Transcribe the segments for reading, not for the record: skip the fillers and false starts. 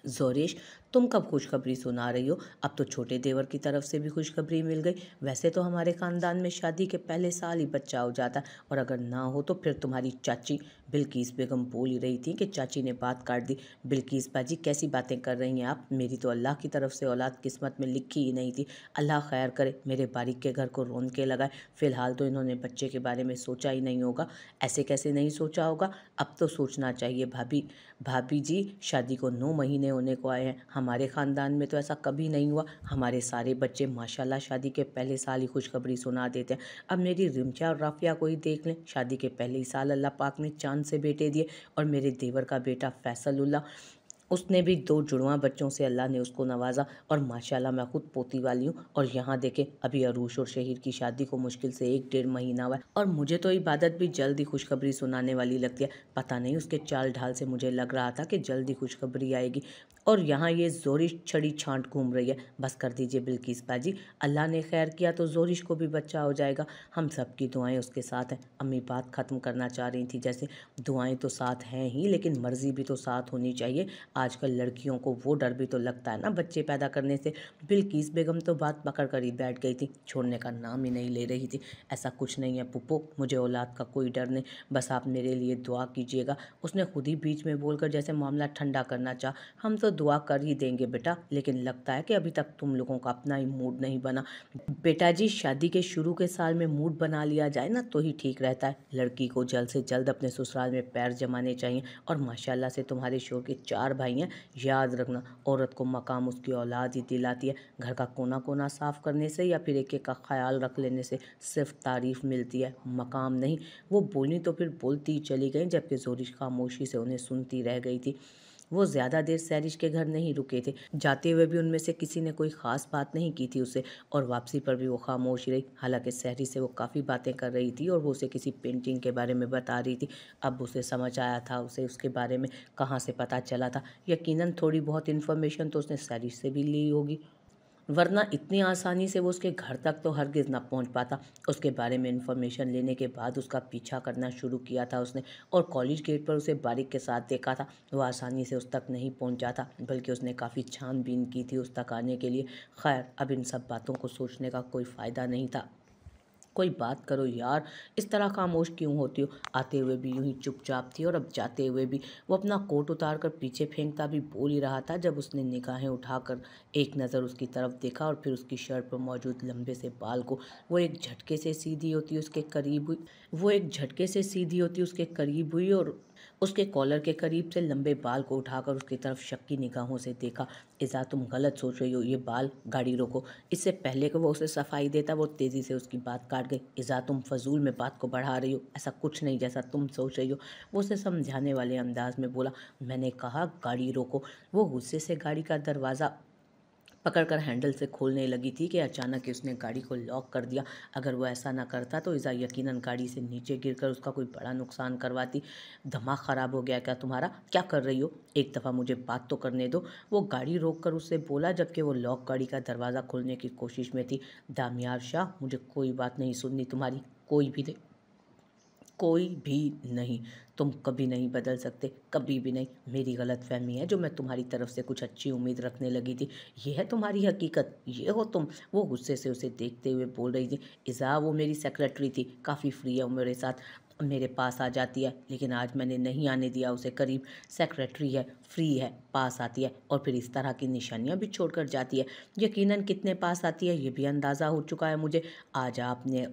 ज़ोरिश, तुम कब खुशखबरी सुना रही हो? अब तो छोटे देवर की तरफ से भी खुशखबरी मिल गई। वैसे तो हमारे ख़ानदान में शादी के पहले साल ही बच्चा हो जाता है, और अगर ना हो तो फिर तुम्हारी चाची बिल्किस बेगम बोल ही रही थी कि चाची ने बात काट दी। बिल्किस बाजी, कैसी बातें कर रही हैं आप? मेरी तो अल्लाह की तरफ से औलाद किस्मत में लिखी ही नहीं थी। अल्लाह खैर करे, मेरे बारिक के घर को रौनकें लगाए। फ़िलहाल तो इन्होंने बच्चे के बारे में सोचा ही नहीं होगा। ऐसे कैसे नहीं सोचा होगा? अब तो सोचना चाहिए भाभी। भाभी जी, शादी को 9 महीने होने को आए हैं। हमारे ख़ानदान में तो ऐसा कभी नहीं हुआ। हमारे सारे बच्चे माशाल्लाह शादी के पहले साल ही खुशखबरी सुना देते हैं। अब मेरी रिमचा और राफ़िया को ही देख लें, शादी के पहले ही साल अल्लाह पाक ने चाँद से बेटे दिए। और मेरे देवर का बेटा फ़ैसलुल्लाह, उसने भी 2 जुड़वां बच्चों से अल्लाह ने उसको नवाज़ा। और माशाल्लाह मैं खुद पोती वाली हूँ। और यहाँ देखें, अभी अरूश और शहीर की शादी को मुश्किल से 1 डेढ़ महीना हुआ है, और मुझे तो इबादत भी जल्द ही खुशखबरी सुनाने वाली लगती है। पता नहीं उसके चाल ढाल से मुझे लग रहा था कि जल्द ही खुशखबरी आएगी। और यहाँ ये ज़ोरिश छड़ी छांट घूम रही है। बस कर दीजिए बिल्किस बाजी, अल्लाह ने खैर किया तो ज़ोरिश को भी बच्चा हो जाएगा। हम सब की दुआएं उसके साथ हैं। अम्मी बात ख़त्म करना चाह रही थी, जैसे दुआएं तो साथ हैं ही, लेकिन मर्ज़ी भी तो साथ होनी चाहिए। आजकल लड़कियों को वो डर भी तो लगता है ना बच्चे पैदा करने से। बिल्किस बेगम तो बात पकड़ कर ही बैठ गई थी, छोड़ने का नाम ही नहीं ले रही थी। ऐसा कुछ नहीं है पुप्पो, मुझे औलाद का कोई डर नहीं, बस आप मेरे लिए दुआ कीजिएगा। उसने खुद ही बीच में बोलकर जैसे मामला ठंडा करना चाहा। हम तो दुआ कर ही देंगे बेटा, लेकिन लगता है कि अभी तक तुम लोगों का अपना ही मूड नहीं बना। बेटा जी, शादी के शुरू के साल में मूड बना लिया जाए ना तो ही ठीक रहता है। लड़की को जल्द से जल्द अपने ससुराल में पैर जमाने चाहिए। और माशाल्लाह से तुम्हारे शोहर के 4 भाई हैं। याद रखना, औरत को मकाम उसकी औलाद ही दिलाती है। घर का कोना कोना साफ करने से या फिर एक एक का ख्याल रख लेने से सिर्फ तारीफ मिलती है, मकाम नहीं। वो बोली तो फिर बोलती ही चली गई, जबकि ज़ोरिश खामोशी से उन्हें सुनती रह गई थी। वो ज़्यादा देर सैरिश के घर नहीं रुके थे। जाते हुए भी उनमें से किसी ने कोई ख़ास बात नहीं की थी उससे, और वापसी पर भी वो खामोश ही रही। हालांकि सहरी से वो काफ़ी बातें कर रही थी और वो उसे किसी पेंटिंग के बारे में बता रही थी। अब उसे समझ आया था उसे उसके बारे में कहाँ से पता चला था। यकीनन थोड़ी बहुत इन्फॉर्मेशन तो उसने सहरी से भी ली होगी, वरना इतनी आसानी से वो उसके घर तक तो हरगिज़ ना पहुंच पाता। उसके बारे में इन्फॉर्मेशन लेने के बाद उसका पीछा करना शुरू किया था उसने, और कॉलेज गेट पर उसे बारिक के साथ देखा था। वो आसानी से उस तक नहीं पहुंचा था, बल्कि उसने काफ़ी छानबीन की थी उस तक आने के लिए। खैर, अब इन सब बातों को सोचने का कोई फ़ायदा नहीं था। कोई बात करो यार, इस तरह खामोश क्यों होती हो? आते हुए भी यूं ही चुपचाप थी, और अब जाते हुए भी। वो अपना कोट उतार कर पीछे फेंकता भी बोल ही रहा था, जब उसने निगाहें उठाकर एक नज़र उसकी तरफ देखा और फिर उसकी शर्ट पर मौजूद लंबे से बाल को। वो एक झटके से सीधी होती उसके करीब हुई वो एक झटके से सीधी होती उसके करीब हुई, और उसके कॉलर के करीब से लंबे बाल को उठाकर उसकी तरफ शक की निगाहों से देखा। इज़ा, तुम गलत सोच रही हो, ये बाल, गाड़ी रोको। इससे पहले कि वो उसे सफाई देता, वो तेज़ी से उसकी बात काट गई। इज़ा, तुम फजूल में बात को बढ़ा रही हो, ऐसा कुछ नहीं जैसा तुम सोच रही हो। वो उसे समझाने वाले अंदाज में बोला। मैंने कहा गाड़ी रोको। वो गुस्से से गाड़ी का दरवाज़ा पकड़कर हैंडल से खोलने लगी थी कि अचानक ही उसने गाड़ी को लॉक कर दिया। अगर वो ऐसा ना करता तो इज़ा यकीनन गाड़ी से नीचे गिरकर उसका कोई बड़ा नुकसान करवाती। दिमाग ख़राब हो गया क्या तुम्हारा? क्या कर रही हो? एक दफ़ा मुझे बात तो करने दो। वो गाड़ी रोक कर उससे बोला, जबकि वो लॉक गाड़ी का दरवाज़ा खोलने की कोशिश में थी। दामियार शाह, मुझे कोई बात नहीं सुननी तुम्हारी, कोई भी नहीं, कोई भी नहीं। तुम कभी नहीं बदल सकते, कभी भी नहीं। मेरी गलतफहमी है जो मैं तुम्हारी तरफ से कुछ अच्छी उम्मीद रखने लगी थी। ये है तुम्हारी हकीकत, ये हो तुम। वो गुस्से से उसे देखते हुए बोल रही थी। इज़ा, वो मेरी सेक्रेटरी थी, काफ़ी फ्री है वो मेरे साथ, मेरे पास आ जाती है, लेकिन आज मैंने नहीं आने दिया उसे करीब। सेक्रेटरी है, फ्री है, पास आती है, और फिर इस तरह की निशानियां भी छोड़कर जाती है। यकीनन कितने पास आती है ये भी अंदाज़ा हो चुका है मुझे। आज आपने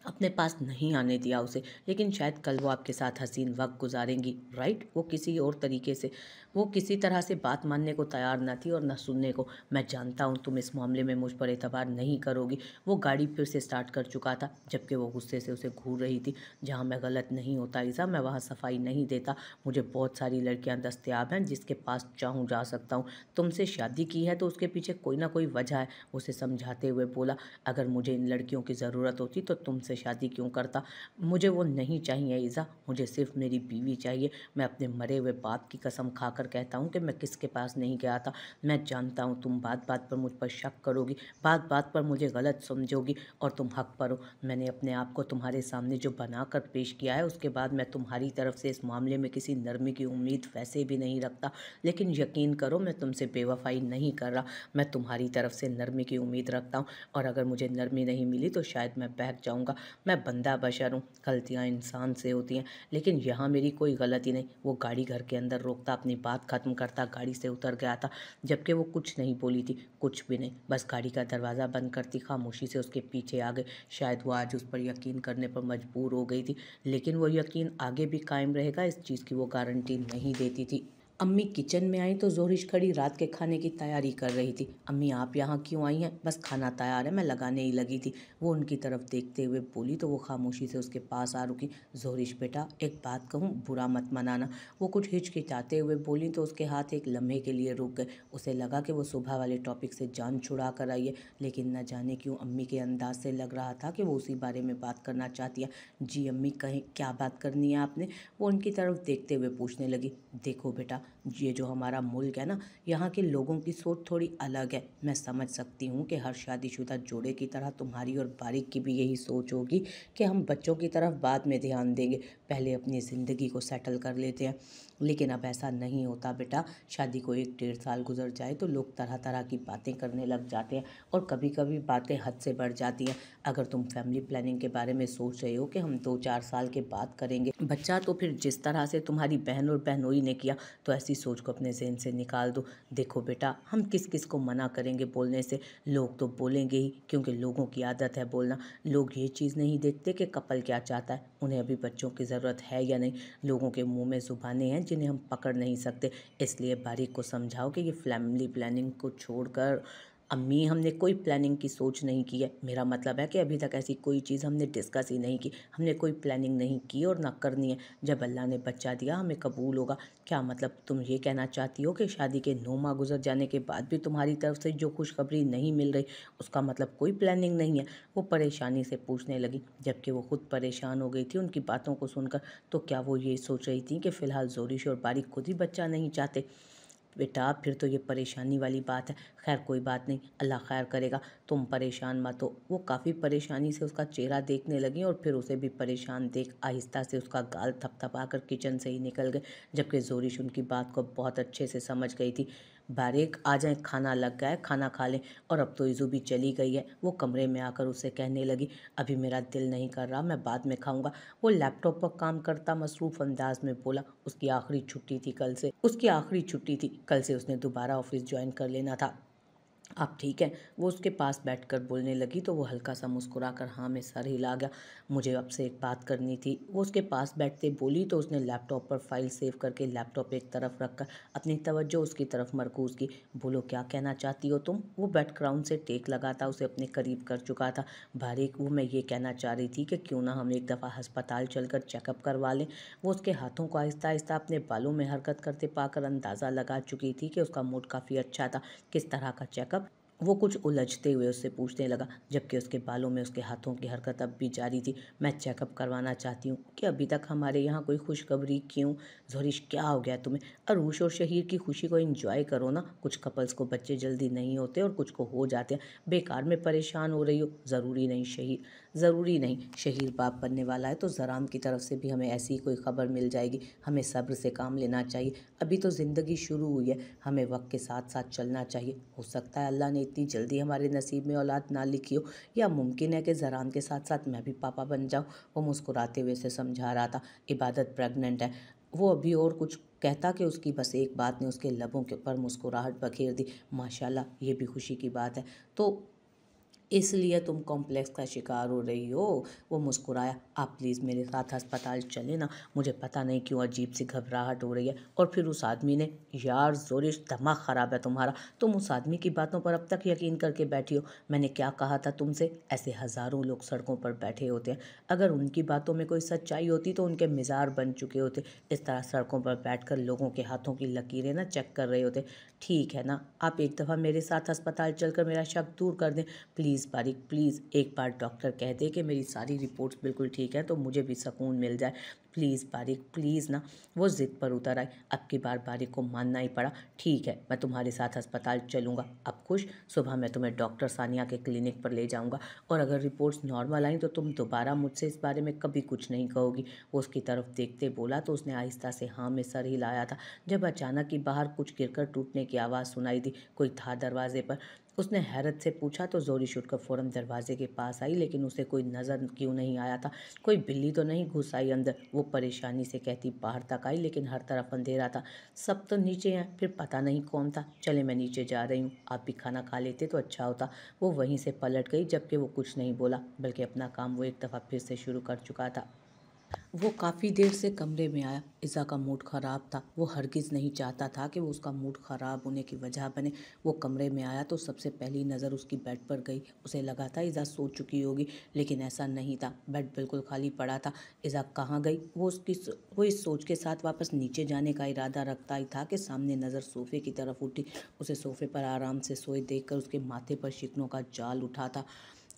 अपने पास नहीं आने दिया उसे, लेकिन शायद कल वो आपके साथ हसीन वक्त गुजारेंगी, राइट? वो किसी और तरीके से, वो किसी तरह से बात मानने को तैयार न थी और न सुनने को। मैं जानता हूँ तुम इस मामले में मुझ पर एतबार नहीं करोगी। वो गाड़ी फिर से स्टार्ट कर चुका था, जबकि वो गुस्से से उसे घूर रही थी। जहाँ मैं गलत नहीं होता ईसा, मैं वहाँ सफाई नहीं देता। मुझे बहुत सारी लड़कियाँ दस्तियाब हैं जिसके पास चाहूँ जा सकता हूँ। तुमसे शादी की है तो उसके पीछे कोई ना कोई वजह है, उसे समझाते हुए बोला। अगर मुझे इन लड़कियों की ज़रूरत होती तो तुमसे से शादी क्यों करता। मुझे वो नहीं चाहिए ईज़ा, मुझे सिर्फ मेरी बीवी चाहिए। मैं अपने मरे हुए बाप की कसम खाकर कहता हूँ कि मैं किसके पास नहीं गया था। मैं जानता हूँ तुम बात बात पर मुझ पर शक करोगी, बात बात पर मुझे गलत समझोगी और तुम हक पर हो। मैंने अपने आप को तुम्हारे सामने जो बनाकर पेश किया है, उसके बाद मैं तुम्हारी तरफ से इस मामले में किसी नरमी की उम्मीद वैसे भी नहीं रखता। लेकिन यकीन करो, मैं तुमसे बेवफाई नहीं कर रहा, मैं तुम्हारी तरफ से नरमी की उम्मीद रखता हूँ। और अगर मुझे नरमी नहीं मिली तो शायद मैं बहक जाऊँगा। मैं बंदा बशर हूँ, गलतियाँ इंसान से होती हैं, लेकिन यहाँ मेरी कोई गलती नहीं। वो गाड़ी घर के अंदर रोकता, अपनी बात ख़त्म करता, गाड़ी से उतर गया था, जबकि वो कुछ नहीं बोली थी, कुछ भी नहीं, बस गाड़ी का दरवाज़ा बंद करती खामोशी से उसके पीछे आ गए। शायद वो आज उस पर यकीन करने पर मजबूर हो गई थी, लेकिन वो यकीन आगे भी कायम रहेगा, इस चीज़ की वो गारंटी नहीं देती थी। अम्मी किचन में आई तो जोरिश खड़ी रात के खाने की तैयारी कर रही थी। अम्मी आप यहाँ क्यों आई हैं? बस खाना तैयार है, मैं लगाने ही लगी थी, वो उनकी तरफ देखते हुए बोली तो वो खामोशी से उसके पास आ रुकी। जोरिश बेटा, एक बात कहूँ, बुरा मत मनाना, वो कुछ हिचकिचाते हुए बोली तो उसके हाथ एक लम्हे के लिए रुक गए। उसे लगा कि वो सुबह वाले टॉपिक से जान छुड़ा कर आई है, लेकिन न जाने क्यों अम्मी के अंदाज से लग रहा था कि वो उसी बारे में बात करना चाहती है। जी अम्मी, कहें क्या बात करनी है आपने? वो उनकी तरफ देखते हुए पूछने लगी। देखो बेटा, ये जो हमारा मुल्क है ना, यहाँ के लोगों की सोच थोड़ी अलग है। मैं समझ सकती हूँ कि हर शादीशुदा जोड़े की तरह तुम्हारी और बारिक की भी यही सोच होगी कि हम बच्चों की तरफ बाद में ध्यान देंगे, पहले अपनी ज़िंदगी को सेटल कर लेते हैं। लेकिन अब ऐसा नहीं होता बेटा, शादी को 1 डेढ़ साल गुजर जाए तो लोग तरह तरह की बातें करने लग जाते हैं और कभी कभी बातें हद से बढ़ जाती हैं। अगर तुम फैमिली प्लानिंग के बारे में सोच रहे हो कि हम 2 4 साल के बाद करेंगे बच्चा, तो फिर जिस तरह से तुम्हारी बहन और बहनोई ने किया, तो ऐसी सोच को अपने ज़हन से निकाल दो। देखो बेटा, हम किस किस को मना करेंगे बोलने से, लोग तो बोलेंगे ही, क्योंकि लोगों की आदत है बोलना। लोग ये चीज़ नहीं देखते कि कपल क्या चाहता है, उन्हें अभी बच्चों की ज़रूरत है या नहीं। लोगों के मुंह में ज़ुबानें हैं जिन्हें हम पकड़ नहीं सकते। इसलिए बारिक को समझाओ कि ये फैमिली प्लानिंग को छोड़कर, अम्मी हमने कोई प्लानिंग की सोच नहीं की है, मेरा मतलब है कि अभी तक ऐसी कोई चीज़ हमने डिस्कस ही नहीं की, हमने कोई प्लानिंग नहीं की और ना करनी है। जब अल्लाह ने बच्चा दिया हमें कबूल होगा। क्या मतलब, तुम ये कहना चाहती हो कि शादी के 9 माह गुजर जाने के बाद भी तुम्हारी तरफ से जो खुशखबरी नहीं मिल रही, उसका मतलब कोई प्लानिंग नहीं है? वो परेशानी से पूछने लगी, जबकि वो खुद परेशान हो गई थी उनकी बातों को सुनकर। तो क्या वो ये सोच रही थी कि फ़िलहाल जोरिश और बारिक खुद ही बच्चा नहीं चाहते? बेटा, फिर तो ये परेशानी वाली बात है। खैर कोई बात नहीं, अल्लाह खैर करेगा, तुम परेशान मत हो। वो काफ़ी परेशानी से उसका चेहरा देखने लगी और फिर उसे भी परेशान देख आहिस्ता से उसका गाल थपथपा कर किचन से ही निकल गए, जबकि जोरिश उनकी बात को बहुत अच्छे से समझ गई थी। बारिक आ जाए, खाना लग गया है, खाना खा लें। और अब तो इज़ू भी चली गई है। वो कमरे में आकर उससे कहने लगी, अभी मेरा दिल नहीं कर रहा, मैं बाद में खाऊंगा। वो लैपटॉप पर काम करता मसरूफ़ अंदाज में बोला। उसकी आखिरी छुट्टी थी, कल से उसने दोबारा ऑफिस ज्वाइन कर लेना था। आप ठीक हैं? वो उसके पास बैठकर बोलने लगी तो वो हल्का सा मुस्कुराकर हाँ में सर हिला गया। मुझे आपसे एक बात करनी थी, वो उसके पास बैठते बोली तो उसने लैपटॉप पर फाइल सेव करके लैपटॉप एक तरफ रखकर अपनी तवज्जो उसकी तरफ मरकूज़ की। बोलो क्या कहना चाहती हो तुम? वो बैकग्राउंड से टेक लगाता उसे अपने करीब कर चुका था। बारीक, वो मैं ये कहना चाह रही थी कि क्यों ना हम एक दफ़ा अस्पताल चलकर चेकअप करवा लें। वो उसके हाथों को आहिस्ता आहिस्ता अपने बालों में हरकत करते पाकर अंदाज़ा लगा चुकी थी कि उसका मूड काफ़ी अच्छा था। किस तरह का चेकअप? वो कुछ उलझते हुए उससे पूछने लगा, जबकि उसके बालों में उसके हाथों की हरकत अब भी जारी थी। मैं चेकअप करवाना चाहती हूँ कि अभी तक हमारे यहाँ कोई खुशखबरी क्यों? ज़ोरिश, क्या हो गया तुम्हें? अरूश और शहीर की खुशी को एंजॉय करो ना। कुछ कपल्स को बच्चे जल्दी नहीं होते और कुछ को हो जाते हैं, बेकार में परेशान हो रही हो। ज़रूरी नहीं शहीर बाप बनने वाला है तो ज़राम की तरफ से भी हमें ऐसी ही कोई खबर मिल जाएगी। हमें सब्र से काम लेना चाहिए, अभी तो ज़िंदगी शुरू हुई है, हमें वक्त के साथ साथ चलना चाहिए। हो सकता है अल्लाह ने इतनी जल्दी हमारे नसीब में औलाद ना लिखी हो, या मुमकिन है कि ज़राम के साथ साथ मैं भी पापा बन जाऊँ। वो मुस्कुराते हुए से समझा रहा था। इबादत प्रेग्नेंट है। वो अभी और कुछ कहता कि उसकी बस एक बात ने उसके लबों के ऊपर मुस्कुराहट बखेर दी। माशाल्लाह, ये भी खुशी की बात है। तो इसलिए तुम कॉम्प्लेक्स का शिकार हो रही हो? वो मुस्कुराया। आप प्लीज़ मेरे साथ अस्पताल चले ना, मुझे पता नहीं क्यों अजीब सी घबराहट हो रही है। और फिर उस आदमी ने, यार ज़ोरिश, दिमाग ख़राब है तुम्हारा, तुम उस आदमी की बातों पर अब तक यकीन करके बैठी हो। मैंने क्या कहा था तुमसे? ऐसे हज़ारों लोग सड़कों पर बैठे होते हैं, अगर उनकी बातों में कोई सच्चाई होती तो उनके मिज़ार बन चुके होते। इस तरह सड़कों पर बैठकर लोगों के हाथों की लकीरें ना चेक कर रहे होते। ठीक है ना, आप एक दफ़ा मेरे साथ अस्पताल चलकर मेरा शक दूर कर दें प्लीज़। प्लीज़ बारिक, प्लीज़ एक बार डॉक्टर कह दे कि मेरी सारी रिपोर्ट्स बिल्कुल ठीक है तो मुझे भी सुकून मिल जाए। प्लीज़ बारिक, प्लीज़ ना। वो ज़िद पर उतर आई। अब की बार बारिक को मानना ही पड़ा। ठीक है, मैं तुम्हारे साथ अस्पताल चलूँगा। अब खुश? सुबह मैं तुम्हें डॉक्टर सानिया के क्लिनिक पर ले जाऊँगा और अगर रिपोर्ट्स नॉर्मल आई तो तुम दोबारा मुझसे इस बारे में कभी कुछ नहीं कहोगी। वो उसकी तरफ देखते बोला तो उसने आहिस्ता से हाँ में सर हिलाया था जब अचानक ही बाहर कुछ गिरकर टूटने की आवाज़ सुनाई दी। कोई था दरवाजे पर। उसने हैरत से पूछा तो जोरी छूटकर फौरन दरवाजे के पास आई, लेकिन उसे कोई नज़र क्यों नहीं आया था। कोई बिल्ली तो नहीं घुस आई अंदर? वो परेशानी से कहती बाहर तक आई, लेकिन हर तरफ अंधेरा था। सब तो नीचे हैं, फिर पता नहीं कौन था। चले, मैं नीचे जा रही हूँ, आप भी खाना खा लेते तो अच्छा होता। वो वहीं से पलट गई, जबकि वो कुछ नहीं बोला, बल्कि अपना काम वो एक दफ़ा फिर से शुरू कर चुका था। वो काफ़ी देर से कमरे में आया। इज़ा का मूड ख़राब था। वो हरगिज़ नहीं चाहता था कि वो उसका मूड ख़राब होने की वजह बने। वो कमरे में आया तो सबसे पहली नज़र उसकी बेड पर गई। उसे लगा था इज़ा सो चुकी होगी, लेकिन ऐसा नहीं था। बेड बिल्कुल खाली पड़ा था। इज़ा कहाँ गई? वो इस सोच के साथ वापस नीचे जाने का इरादा रखता ही था कि सामने नज़र सोफ़े की तरफ उठी। उसे सोफ़े पर आराम से सोए देखकर उसके माथे पर शिकनों का जाल उठा था।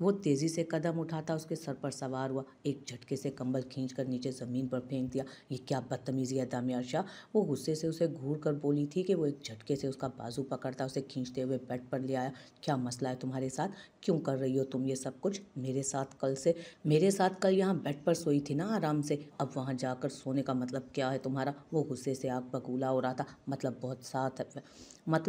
वो तेज़ी से कदम उठाता उसके सर पर सवार हुआ। एक झटके से कंबल खींचकर नीचे ज़मीन पर फेंक दिया। ये क्या बदतमीज़ी है दामियार शाह? वो गुस्से से उसे घूर कर बोली थी कि वो एक झटके से उसका बाजू पकड़ता उसे खींचते हुए बेड पर ले आया। क्या मसला है तुम्हारे साथ? क्यों कर रही हो तुम ये सब कुछ? मेरे साथ कल यहाँ बेड पर सोई थी ना आराम से। अब वहाँ जाकर सोने का मतलब क्या है तुम्हारा? वो गुस्से से आग बबूला हो रहा था। मतलब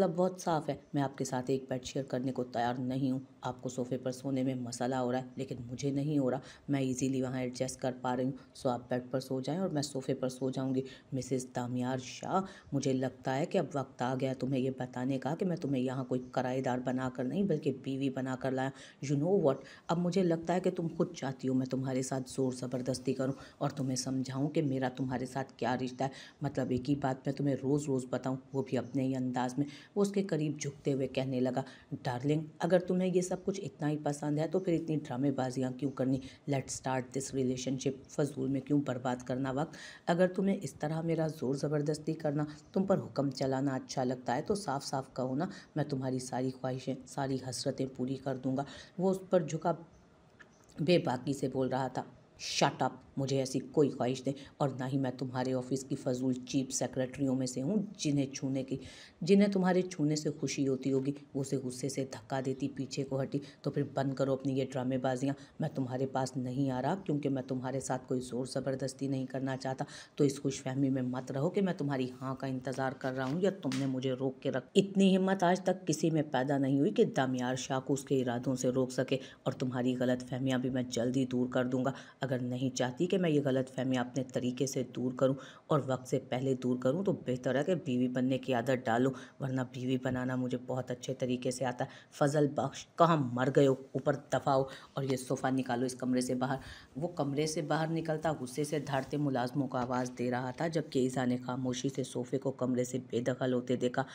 बहुत साफ है। मैं आपके साथ एक बेड शेयर करने को तैयार नहीं हूँ। आपको सोफ़े पर सोने में मसला हो रहा है, लेकिन मुझे नहीं हो रहा। मैं इजीली वहाँ एडजस्ट कर पा रही हूँ। सो आप बेड पर सो जाएं और मैं सोफ़े पर सो जाऊँगी। मिसेस दामियार शाह, मुझे लगता है कि अब वक्त आ गया तुम्हें ये बताने का कि मैं तुम्हें यहाँ कोई किराएदार बनाकर नहीं, बल्कि बीवी बनाकर लाया। यू नो वॉट, अब मुझे लगता है कि तुम खुद चाहती हो मैं तुम्हारे साथ ज़ोर ज़बरदस्ती करूँ और तुम्हें समझाऊँ कि मेरा तुम्हारे साथ क्या रिश्ता है। मतलब एक ही बात मैं तुम्हें रोज़ रोज़ बताऊँ, वो भी अपने ही अंदाज में। वो उसके करीब झुकते हुए कहने लगा, डार्लिंग, अगर तुम्हें ये सब कुछ इतना ही पसंद है तो फिर इतनी ड्रामेबाजियाँ क्यों करनी? Let's start this relationship. फजूल में क्यों बर्बाद करना वक्त? अगर तुम्हें इस तरह मेरा ज़ोर ज़बरदस्ती करना, तुम पर हुक्म चलाना अच्छा लगता है तो साफ साफ कहो ना, मैं तुम्हारी सारी ख्वाहिशें, सारी हसरतें पूरी कर दूंगा। वो उस पर झुका बेबाकी से बोल रहा था। शट अप, मुझे ऐसी कोई ख्वाहिश नहीं और ना ही मैं तुम्हारे ऑफिस की फजूल चीप सेक्रेटरियों में से हूँ जिन्हें तुम्हारे छूने से खुशी होती होगी। वो उसे गुस्से से धक्का देती पीछे को हटी। तो फिर बंद करो अपनी ये ड्रामेबाजियाँ। मैं तुम्हारे पास नहीं आ रहा क्योंकि मैं तुम्हारे साथ कोई ज़ोर ज़बरदस्ती नहीं करना चाहता। तो इस खुशफहमी में मत रहो कि मैं तुम्हारी हाँ का इंतज़ार कर रहा हूँ या तुमने मुझे रोक के रख। इतनी हिम्मत आज तक किसी में पैदा नहीं हुई कि दामियार शाह को उसके इरादों से रोक सके। और तुम्हारी गलत फहमियाँ भी मैं जल्द ही दूर कर दूंगा। अगर नहीं चाहती कि मैं ये गलत फहमियाँ अपने तरीके से दूर करूं और वक्त से पहले दूर करूं तो बेहतर है कि बीवी बनने की आदत डालो, वरना बीवी बनाना मुझे बहुत अच्छे तरीके से आता है। फजल बख्श, कहाँ मर गए हो? ऊपर दफाओ और ये सोफ़ा निकालो इस कमरे से बाहर। वो कमरे से बाहर निकलता गुस्से से धारते मुलाजमों को आवाज़ दे रहा था, जबकि ईज़ा ने खामोशी से सोफ़े को कमरे से बेदखल होते देखा।